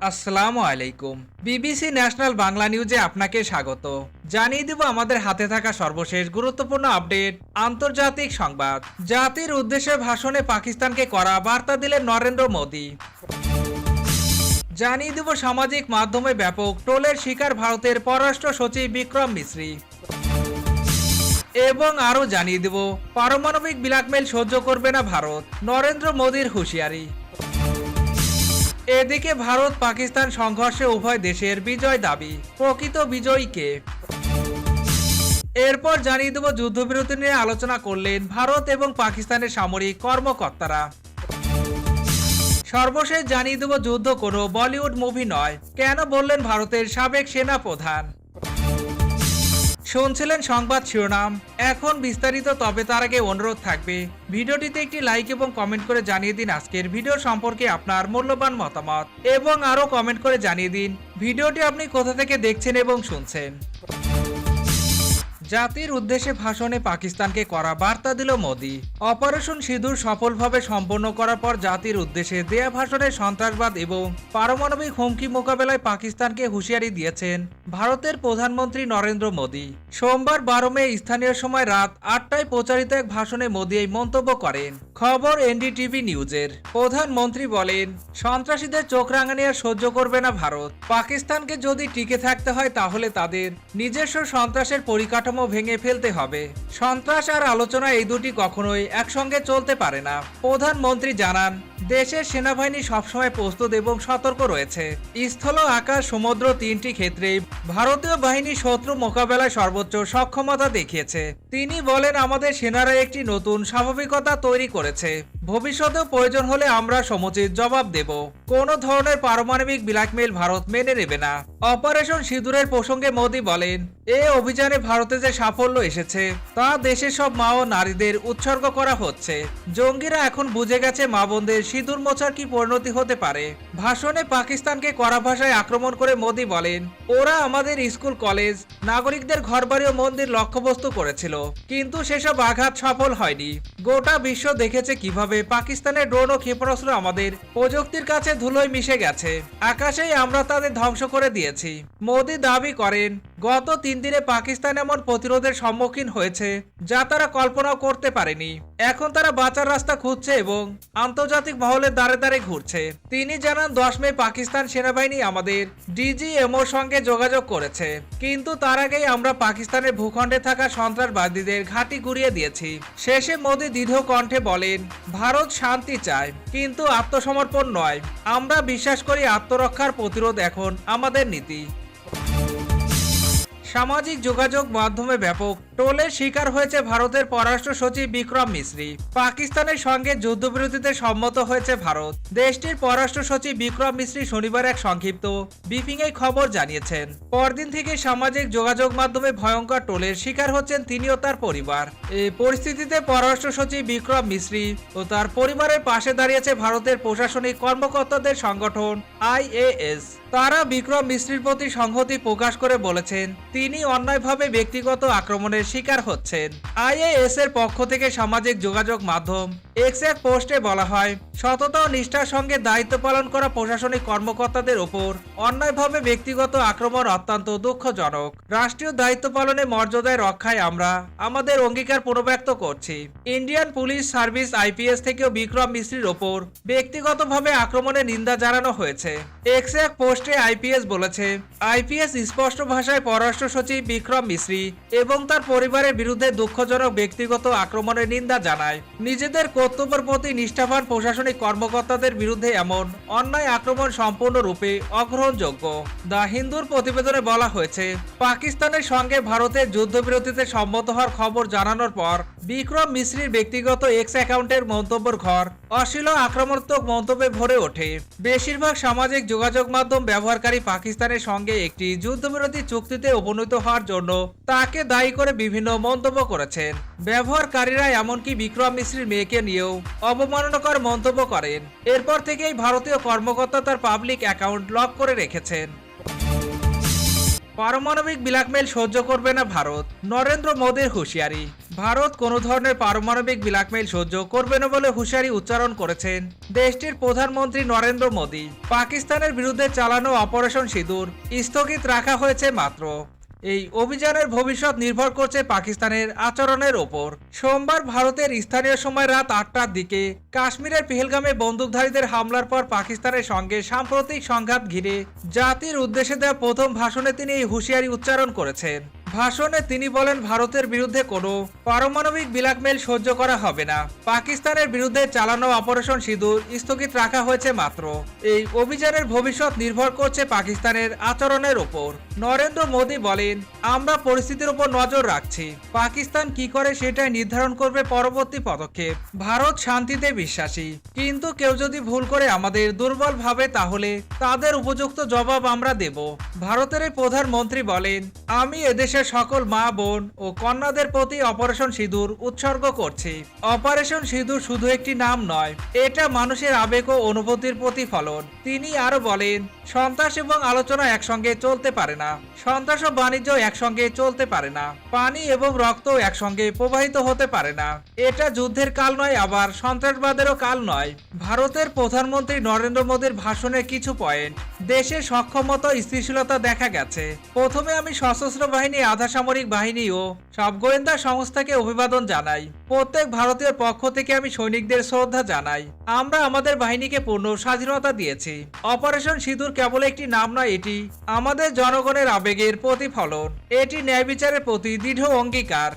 আসসালামু আলাইকুম। BBC national Bangla নিউজে আপনাকে স্বাগত। জানিয়ে দেব আমাদের হাতে থাকা সর্বশেষ গুরুত্বপূর্ণ আপডেট। আন্তর্জাতিক সংবাদ। জাতির উদ্দেশ্যে ভাষণে পাকিস্তানকে কড়া বার্তা দিলেন নরেন্দ্র মোদী। জানিয়ে দেব সামাজিক মাধ্যমে ব্যাপক ট্রোলের শিকার ভারতের পররাষ্ট্র সচিব বিক্রম মিশ্রি। এবং আরও জানিয়ে দেব পারমাণবিক ব্ল্যাকমেইল সহ্য করবে না ভারত, নরেন্দ্র মোদীর হুঁশিয়ারি। এদিকে ভারত পাকিস্তান সংঘর্ষে উভয় দেশের বিজয় দাবি, প্রকৃত বিজয়ী কে? এরপর জানিয়ে দেব যুদ্ধবিরতি নিয়ে আলোচনা করলেন ভারত এবং পাকিস্তানের সামরিক কর্মকর্তারা। সর্বশেষ জানিয়ে দেব যুদ্ধ কোনো বলিউড মুভি নয়, কেন বললেন ভারতের সাবেক সেনা প্রধান। শুনছিলেন সংবাদ শিরোনাম, এখন বিস্তারিত। তবে তার আগে অনুরোধ থাকবে ভিডিওটিতে একটি লাইক এবং কমেন্ট করে জানিয়ে দিন আজকের ভিডিও সম্পর্কে আপনার মূল্যবান মতামত, এবং আরও কমেন্ট করে জানিয়ে দিন ভিডিওটি আপনি কোথা থেকে দেখছেন এবং শুনছেন। জাতির উদ্দেশ্যে ভাষণে পাকিস্তানকে কড়া বার্তা দিল মোদী। অপারেশন সিঁদুর সফলভাবে সম্পন্ন করার পর জাতির উদ্দেশ্যে দেয়া ভাষণে সন্ত্রাসবাদ এবং পারমাণবিক হুমকি মোকাবেলায় পাকিস্তানকে হুঁশিয়ারি দিয়েছেন ভারতের প্রধানমন্ত্রী নরেন্দ্র মোদী। সোমবার 12 মে স্থানীয় সময় রাত 8টায় প্রচারিত এক ভাষণে মোদী এই মন্তব্য করেন। খবর এনডিটিভি নিউজের। প্রধানমন্ত্রী বলেন, সন্ত্রাসীদের চোখ রাঙানি আর সহ্য করবে না ভারত। পাকিস্তানকে যদি টিকে থাকতে হয় তাহলে তাদের নিজস্ব সন্ত্রাসের পরিকাঠামো ভেঙে ফেলতে হবে। সন্ত্রাস আর আলোচনা এই দুটি কখনোই একসঙ্গে চলতে পারে না। প্রধানমন্ত্রী জানান, দেশের সেনাবাহিনী সবসময় প্রস্তুত এবং সতর্ক রয়েছে। স্থল, আকাশ, সমুদ্র তিনটি ক্ষেত্রেই ভারতীয় বাহিনী শত্রু মোকাবেলায় সর্বোচ্চ সক্ষমতা দেখিয়েছে। তিনি বলেন, আমাদের সেনারা একটি নতুন স্বাভাবিকতা তৈরি করেছে। ভবিষ্যতেও প্রয়োজন হলে আমরা সমুচিত জবাব দেব। কোনো ধরনের পারমাণবিক ব্ল্যাকমেইল ভারত মেনে নেবে না। অপারেশন সিঁদুরের প্রসঙ্গে মোদী বলেন, এই অভিযানে ভারতে যে সাফল্য এসেছে তা দেশের সব মা ও নারীদের উৎসর্গ করা হচ্ছে। জঙ্গিরা এখন বুঝে গেছে মা বোনদের সিঁদুর মোছার কি পরিণতি হতে পারে। ভাষণে পাকিস্তানকে কড়া ভাষায় আক্রমণ করে মোদী বলেন, ওরা আমাদের স্কুল, কলেজ, নাগরিকদের ঘরবাড়ি ও মন্দির লক্ষ্যবস্তু করেছিল, কিন্তু সেসব আঘাত সফল হয়নি। গোটা বিশ্ব দেখেছে কিভাবে পাকিস্তানের ড্রোন ও ক্ষেপণাস্ত্র আমাদের প্রযুক্তির কাছে ধুলোয় মিশে গেছে। আকাশেই আমরা তাদের ধ্বংস করে দিয়েছি। মোদী দাবি করেন, গত 3 দিনে পাকিস্তান এমন প্রতিরোধের সম্মুখীন হয়েছে যা তারা কল্পনাও করতে পারেনি। এখন তারা বাঁচার রাস্তা খুঁজছে এবং আন্তর্জাতিক মহলের দ্বারে দ্বারে ঘুরছে। তিনি জানান, 10 মে পাকিস্তান সেনাবাহিনী আমাদের ডিজিএমওর সঙ্গে যোগাযোগ করেছে, কিন্তু তার আগেই আমরা পাকিস্তানের ভূখণ্ডে থাকা সন্ত্রাসবাদীদের ঘাঁটি গুড়িয়ে দিয়েছি। শেষে মোদী দৃঢ় কণ্ঠে বলেন, ভারত শান্তি চায় কিন্তু আত্মসমর্পণ নয়। আমরা বিশ্বাস করি আত্মরক্ষার প্রতিরোধ এখন আমাদের নীতি। সামাজিক যোগাযোগ মাধ্যমে ব্যাপক ট্রোলের শিকার হয়েছে ভারতের পররাষ্ট্র সচিব বিক্রম মিশ্রি। পাকিস্তানের সঙ্গে যুদ্ধবিরতিতে সম্মত হয়েছে ভারত। দেশটির পররাষ্ট্র সচিব বিক্রম মিশ্রি শনিবার এক সংক্ষিপ্ত ব্রিফিংয়ে খবর জানিয়েছেন। পরদিন থেকে সামাজিক যোগাযোগ মাধ্যমে ভয়ঙ্কর ট্রোলের শিকার হচ্ছেন তিনি ও তার পরিবার। এই পরিস্থিতিতে পররাষ্ট্র সচিব বিক্রম মিশ্রি ও তার পরিবারের পাশে দাঁড়িয়েছে ভারতের প্রশাসনিক কর্মকর্তাদের সংগঠন IAS। তারা বিক্রম মিশ্রির প্রতি সংহতি প্রকাশ করে বলেছেন, তিনি অন্যায়ভাবে ব্যক্তিগত আক্রমণের শিকার হচ্ছেন। IAS এর পক্ষ থেকে সামাজিক যোগাযোগ মাধ্যম X এক পোস্টে বলা হয়, সততা ও নিষ্ঠার সঙ্গে দায়িত্ব পালন করা প্রশাসনিক কর্মকর্তাদের ওপর অন্যায়ভাবে ব্যক্তিগত আক্রমণ অত্যন্ত দুঃখজনক। রাষ্ট্রীয় দায়িত্ব পালনে মর্যাদায় রক্ষায় আমরা আমাদের অঙ্গীকার পুনর্ব্যক্ত করছি। ইন্ডিয়ান পুলিশ সার্ভিস IPS থেকেও বিক্রম মিশ্রির ওপর ব্যক্তিগতভাবে আক্রমণের নিন্দা জানানো হয়েছে। X এক পোস্টে IPS বলেছে, IPS স্পষ্ট ভাষায় পররাষ্ট্র সচিব বিক্রম মিশ্রি এবং তার পরিবারের বিরুদ্ধে দুঃখজনক ব্যক্তিগত আক্রমণের নিন্দা জানায়। নিজেদের কর্তব্যের প্রতি নিষ্ঠাবান প্রশাসনিক কর্মকর্তাদের বিরুদ্ধে এমন অন্যায় আক্রমণ সম্পূর্ণরূপে অগ্রহণযোগ্য। দ্য হিন্দুর প্রতিবেদনে বলা হয়েছে, পাকিস্তানের সঙ্গে ভারতের যুদ্ধবিরতিতে সম্মত হওয়ার খবর জানানোর পর বিক্রম মিশ্রির ব্যক্তিগত X অ্যাকাউন্টের মন্তব্যের ঘর অশ্লীল আক্রমণাত্মক মন্তব্যে ভরে ওঠে। বেশিরভাগ সামাজিক যোগাযোগ মাধ্যম ব্যবহারকারী পাকিস্তানের সঙ্গে একটি যুদ্ধবিরতি চুক্তিতে উপনীত হওয়ার জন্য তাকে দায়ী করে বিভিন্ন মন্তব্য করেছেন। ব্যবহারকারীরা এমনকি বিক্রম মিশ্রির মেয়েকে নিয়েও অবমাননাকর মন্তব্য করেন। এরপর থেকেই ভারতীয় কর্মকর্তা তার পাবলিক অ্যাকাউন্ট লক করে রেখেছেন। পারমাণবিক ব্ল্যাকমেইল সহ্য করবে না ভারত, নরেন্দ্র মোদীর হুঁশিয়ারি। ভারত কোনো ধরনের পারমাণবিক ব্ল্যাকমেইল সহ্য করবে না বলে হুঁশিয়ারি উচ্চারণ করেছেন দেশটির প্রধানমন্ত্রী নরেন্দ্র মোদী। পাকিস্তানের বিরুদ্ধে চালানো অপারেশন সিঁদুর স্থগিত রাখা হয়েছে মাত্র। এই অভিযানের ভবিষ্যৎ নির্ভর করছে পাকিস্তানের আচরণের ওপর। সোমবার ভারতের স্থানীয় সময় রাত ৮টার দিকে কাশ্মীরের পেহেলগামে বন্দুকধারীদের হামলার পর পাকিস্তানের সঙ্গে সাম্প্রতিক সংঘাত ঘিরে জাতির উদ্দেশ্যে দেওয়া প্রথম ভাষণে তিনি এই হুঁশিয়ারি উচ্চারণ করেছেন। ভাষণে তিনি বলেন, ভারতের বিরুদ্ধে কোনো পারমাণবিক ব্ল্যাকমেইল সহ্য করা হবে না। পাকিস্তানের বিরুদ্ধে চালানো অপারেশন সিঁদুর স্থগিত রাখা হয়েছে মাত্র। এই অভিযানের ভবিষ্যৎ নির্ভর করছে পাকিস্তানের আচরণের ওপর। নরেন্দ্র মোদী বলেন, আমরা পরিস্থিতির উপর নজর রাখছি। পাকিস্তান কি করে সেটাই নির্ধারণ করবে পরবর্তী পদক্ষেপ। ভারত শান্তিতে বিশ্বাসী, কিন্তু কেউ যদি ভুল করে আমাদের দুর্বল ভাবে তাহলে তাদের উপযুক্ত জবাব আমরা দেব। ভারতের এই প্রধানমন্ত্রী বলেন, আমি এদেশের সকল মা বোন ও কন্যাদের প্রতি অপারেশন সিঁদুর উৎসর্গ করছি। অপারেশন সিঁদুর শুধু একটি নাম নয়, এটা মানুষের আবেগ ও অনুভূতির প্রতিফলন। তিনি আরো বলেন, সন্ত্রাস এবং আলোচনা একসঙ্গে চলতে পারে না, সন্ত্রাস ও বাণিজ্য একসঙ্গে চলতে পারে না, পানি এবং রক্ত একসঙ্গে প্রবাহিত হতে পারে না। এটা যুদ্ধের কাল নয়, আবার সন্ত্রাসবাদেরও কাল নয়। ভারতের প্রধানমন্ত্রী নরেন্দ্র মোদীর ভাষণের কিছু পয়েন্ট। দেশের সক্ষমতা স্থিতিশীলতা দেখা গেছে। প্রথমে আমি সশস্ত্র বাহিনী, আধা সামরিক বাহিনী ও সব গোয়েন্দা সংস্থাকে অভিবাদন জানাই। প্রত্যেক ভারতীয় পক্ষ থেকে আমি সৈনিকদের শ্রদ্ধা জানাই। আমরা আমাদের বাহিনীকে পূর্ণ স্বাধীনতা দিয়েছি। অপারেশন সিঁদুর কেবল একটি নাম নয়, এটি আমাদের জনগণের আবেগের প্রতিফলন। এটি ন্যায় বিচারের প্রতি দৃঢ় অঙ্গীকার।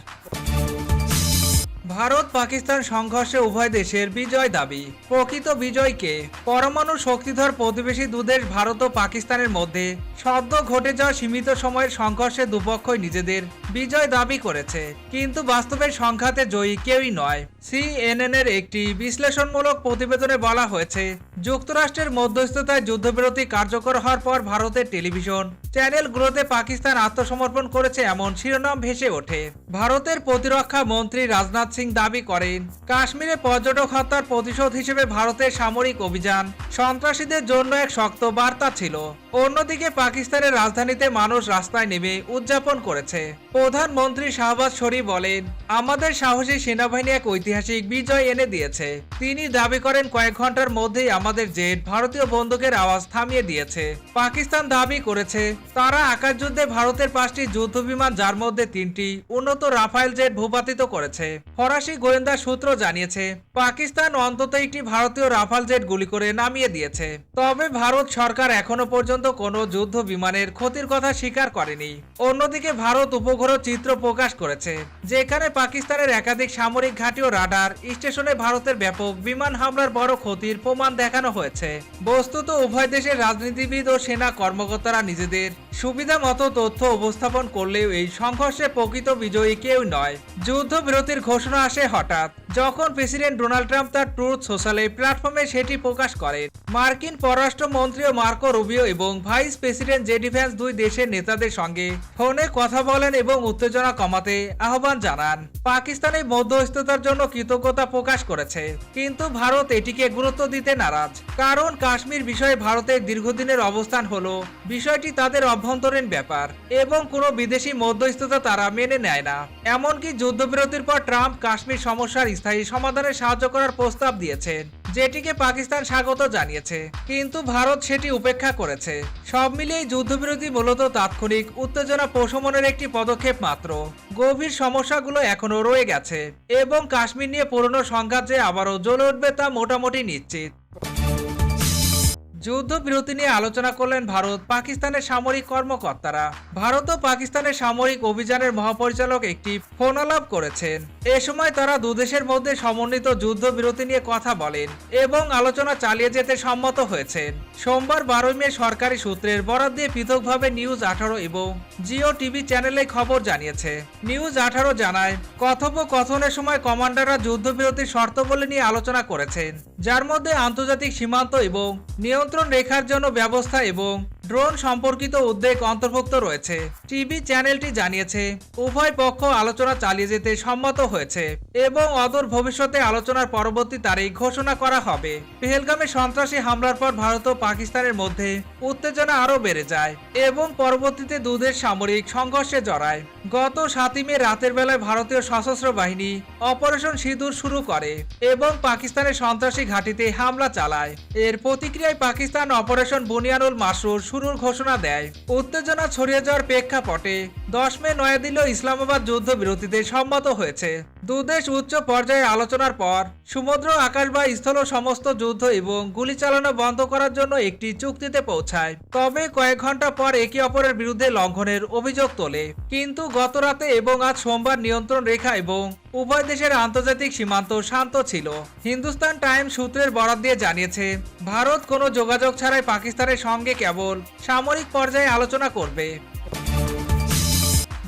ভারত পাকিস্তান সংঘর্ষে উভয় দেশের বিজয় দাবি। প্রকৃত বিজয়কে পরমাণু শক্তিধর প্রতিবেশী দুদেশ ভারত ও পাকিস্তানের মধ্যে সদ্য ঘটে যাওয়া সীমিত সময়ের সংঘর্ষে দুপক্ষই নিজেদের বিজয় দাবি করেছে, কিন্তু বাস্তবে সংঘাতে জয়ী কেউই নয়। CNN এর একটি বিশ্লেষণমূলক প্রতিবেদনে বলা হয়েছে, যুক্তরাষ্ট্রের মধ্যস্থতায় যুদ্ধবিরতি কার্যকর হওয়ার পর ভারতের টেলিভিশন চ্যানেলগুলোতে পাকিস্তান আত্মসমর্পণ করেছে এমন শিরোনাম ভেসে ওঠে। ভারতের প্রতিরক্ষা মন্ত্রী রাজনাথ সিং দাবি করেন, কাশ্মীরে পর্যটক হত্যার প্রতিশোধ হিসেবে ভারতের সামরিক অভিযান সন্ত্রাসীদের জন্য এক শক্ত বার্তা ছিল। অন্যদিকে পাকিস্তানের রাজধানীতে মানুষ রাস্তায় নেমে উদযাপন করেছে। প্রধানমন্ত্রী শাহবাজ শরীফ বলেন, আমাদের সাহসী সেনাবাহিনী এক ঐতিহাসিক বিজয় এনে দিয়েছে। তিনি দাবি করেন, কয়েক ঘন্টার মধ্যেই আমাদের জেট ভারতীয় বন্দুকের আওয়াজ থামিয়ে দিয়েছে। পাকিস্তান দাবি করেছে, তারা আকাশযুদ্ধে ভারতের 5টি যুদ্ধবিমান, যার মধ্যে 3টি উন্নত রাফায়েল জেট ভূপাতিত করেছে। ফরাসি গোয়েন্দা সূত্র জানিয়েছে, পাকিস্তান অন্তত একটি ভারতীয় রাফাল জেট গুলি করে নামিয়ে দিয়েছে। তবে ভারত সরকার এখনো পর্যন্ত কোনো যুদ্ধ বিমানের ক্ষতির কথা স্বীকার করেনি। অন্যদিকে ভারত উপগ্রহ চিত্র প্রকাশ করেছে, যেখানে পাকিস্তানের একাধিক সামরিক ঘাঁটি ও রাডার স্টেশনে ভারতের ব্যাপক বিমান হামলার বড় ক্ষতির প্রমাণ দেখানো হয়েছে। বস্তুত উভয় দেশের রাজনীতিবিদ ও সেনা কর্মকর্তারা নিজেদের সুবিধা মতো তথ্য উপস্থাপন করলেও এই সংঘর্ষে প্রকৃত বিজয়ী কেউ নয়। যুদ্ধবিরতির ঘোষণা আসে হঠাৎ, যখন প্রেসিডেন্ট ডোনাল্ড ট্রাম্প তার ট্রুথ সোশ্যাল প্ল্যাটফর্মে সেটি প্রকাশ করেন। মার্কিন পররাষ্ট্রমন্ত্রী মার্কো রুবিও এবং ভাইস প্রেসিডেন্ট জেডি ভ্যান্স দুই দেশের নেতাদের সঙ্গে ফোনে কথা বলেন এবং উত্তেজনা কমাতে আহ্বান জানান। পাকিস্তান এই মধ্যস্থতার জন্য কৃতজ্ঞতা প্রকাশ করেছে, কিন্তু ভারত এটিকে গুরুত্ব দিতে নারাজ। কারণ কাশ্মীর বিষয়ে ভারতের দীর্ঘদিনের অবস্থান হলো বিষয়টি তাদের অভ্যন্তরীণ ব্যাপার এবং কোনো বিদেশি মধ্যস্থতা তারা মেনে নেয় না। এমনকি যুদ্ধবিরতির পর ট্রাম্প কাশ্মীর সমস্যার স্থায়ী সমাধানে সাহায্য করার প্রস্তাব দিয়েছেন, যেটিকে পাকিস্তান স্বাগত জানিয়েছে, কিন্তু ভারত সেটি উপেক্ষা করেছে। সব মিলিয়ে যুদ্ধবিরতি মূলত তাৎক্ষণিক উত্তেজনা প্রশমনের একটি পদক্ষেপ মাত্র। গভীর সমস্যাগুলো এখনো রয়ে গেছে এবং কাশ্মীর নিয়ে পুরনো সংঘাত যে আবারও জ্বলে উঠবে তা মোটামুটি নিশ্চিত। যুদ্ধবিরতি নিয়ে আলোচনা করলেন ভারত পাকিস্তানের সামরিক কর্মকর্তারা। ভারত ও পাকিস্তানের সামরিক অভিযানের মহাপরিচালক একটি ফোনালাপ করেছেন। এ সময় তারা দুদেশের মধ্যে সমন্বিত যুদ্ধবিরতি নিয়ে কথা বলেন এবং আলোচনা চালিয়ে যেতে সম্মত হয়েছেন। সোমবার 12 মে সরকারি সূত্রের বরাত দিয়ে পৃথকভাবে নিউজ 18 এবং জিও টিভি চ্যানেলে খবর জানিয়েছে। নিউজ 18 জানায়, কথোপকথনের সময় কমান্ডাররা যুদ্ধবিরতির শর্তাবলী নিয়ে আলোচনা করেছেন, যার মধ্যে আন্তর্জাতিক সীমান্ত এবং নিয়ন্ত্রণ রেখার জন্য ব্যবস্থা এবং ড্রোন সম্পর্কিত উদ্বেগ অন্তর্ভুক্ত রয়েছে। টিভি চ্যানেলটি জানিয়েছে উভয় পক্ষ আলোচনা চালিয়ে যেতে সম্মত হয়েছে এবং অদূর ভবিষ্যতে আলোচনার পরবর্তী তারিখ ঘোষণা করা হবে। পেহেলগামে সন্ত্রাসী হামলার পর ভারত ও পাকিস্তানের মধ্যে উত্তেজনা আরও বেড়ে যায় এবং পরবর্তীতে দুদেশ সামরিক সংঘর্ষে জড়ায়। গত 7 মে রাতের বেলায় ভারতীয় সশস্ত্র বাহিনী অপারেশন সিঁদুর শুরু করে এবং পাকিস্তানের সন্ত্রাসী ঘাঁটিতে হামলা চালায়। এর প্রতিক্রিয়ায় পাকিস্তান অপারেশন বুনিয়ানুল মাসরুর শুরুর ঘোষণা দেয়। উত্তেজনা ছড়িয়ে যাওয়ার প্রেক্ষাপটে 10 মে নয়াদিল্লি ও ইসলামাবাদ যুদ্ধবিরতিতে সম্মত হয়েছে। দুদেশ উচ্চ পর্যায়ে আলোচনার পর সমুদ্র, আকাশ বা স্থল সমস্ত যুদ্ধ এবং গুলি চালানো বন্ধ করার জন্য একটি চুক্তিতে পৌঁছায়। তবে কয়েক ঘন্টা পর একে অপরের বিরুদ্ধে লঙ্ঘনের অভিযোগ তোলে। কিন্তু গত রাতে এবং আজ সোমবার নিয়ন্ত্রণ রেখা এবং উভয় দেশের আন্তর্জাতিক সীমান্ত শান্ত ছিল। হিন্দুস্তান টাইমস সূত্রের বরাত দিয়ে জানিয়েছে ভারত কোনো যোগাযোগ ছাড়াই পাকিস্তানের সঙ্গে কেবল সামরিক পর্যায়ে আলোচনা করবে।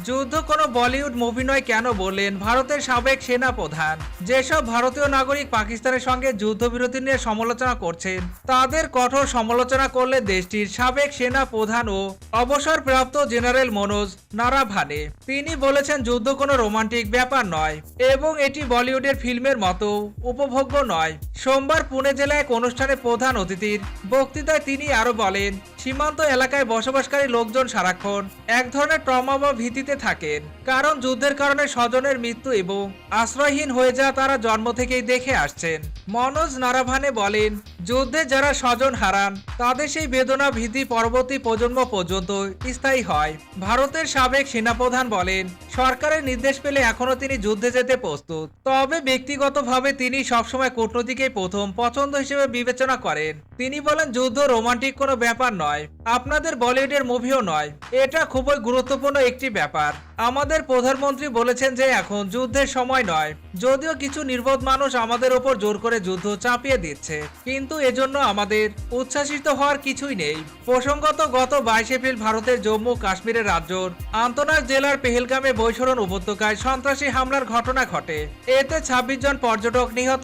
যুদ্ধ কোনো বলিউড মুভি নয় কেন বললেন ভারতের সাবেক সেনা প্রধান। যেসব ভারতীয় নাগরিক পাকিস্তানের সঙ্গে যুদ্ধবিরতি নিয়ে সমালোচনা করছেন তাদের কঠোর সমালোচনা করলে দেশটির সাবেক সেনা প্রধান ও অবসরপ্রাপ্ত জেনারেল মনোজ নারাভানে। তিনি বলেছেন যুদ্ধ কোনো রোমান্টিক ব্যাপার নয় এবং এটি বলিউডের ফিল্মের মতো উপভোগ্য নয়। সোমবার পুনে জেলায় এক অনুষ্ঠানে প্রধান অতিথির বক্তৃতায় তিনি আরো বলেন সীমান্ত এলাকায় বসবাসকারী লোকজন সারাক্ষণ এক ধরনের ট্রমা বা ভীতিতে থাকেন, কারণ যুদ্ধের কারণে স্বজনের মৃত্যু এবং আশ্রয়হীন হয়ে যাওয়া তারা জন্ম থেকেই দেখে আসছেন। মনোজ নারাভানে বলেন যুদ্ধে যারা স্বজন হারান তাদের সেই বেদনা ভীতি পরবর্তী প্রজন্ম পর্যন্ত স্থায়ী হয়। ভারতের সাবেক সেনাপ্রধান বলেন সরকারের নির্দেশ পেলে এখনো তিনি যুদ্ধে যেতে প্রস্তুত, তবে ব্যক্তিগতভাবে তিনি সবসময় কূটনীতিকেই প্রথম পছন্দ হিসেবে বিবেচনা করেন। তিনি বলেন যুদ্ধ রোমান্টিক কোনো ব্যাপার নয়, আপনাদের বলিউডের মুভিও নয়, এটা খুবই গুরুত্বপূর্ণ একটি ব্যাপার। আমাদের প্রধানমন্ত্রী বলেছেন যে এখন যুদ্ধের সময় নয়, যদিও কিছু নির্বোধ মানুষ আমাদের ওপর জোর করে যুদ্ধ চাপিয়ে দিচ্ছে, কিন্তু এজন্য আমাদের উচ্ছ্বাসিত হওয়ার কিছুই নেই। প্রসঙ্গত গত 22 এপ্রিল ভারতের জম্মু কাশ্মীরের রাজ্যর আন্তনাগ জেলার পেহেলগামে বৈশরণ উপত্যকায় সন্ত্রাসী হামলার ঘটনা ঘটে। এতে 26 জন পর্যটক নিহত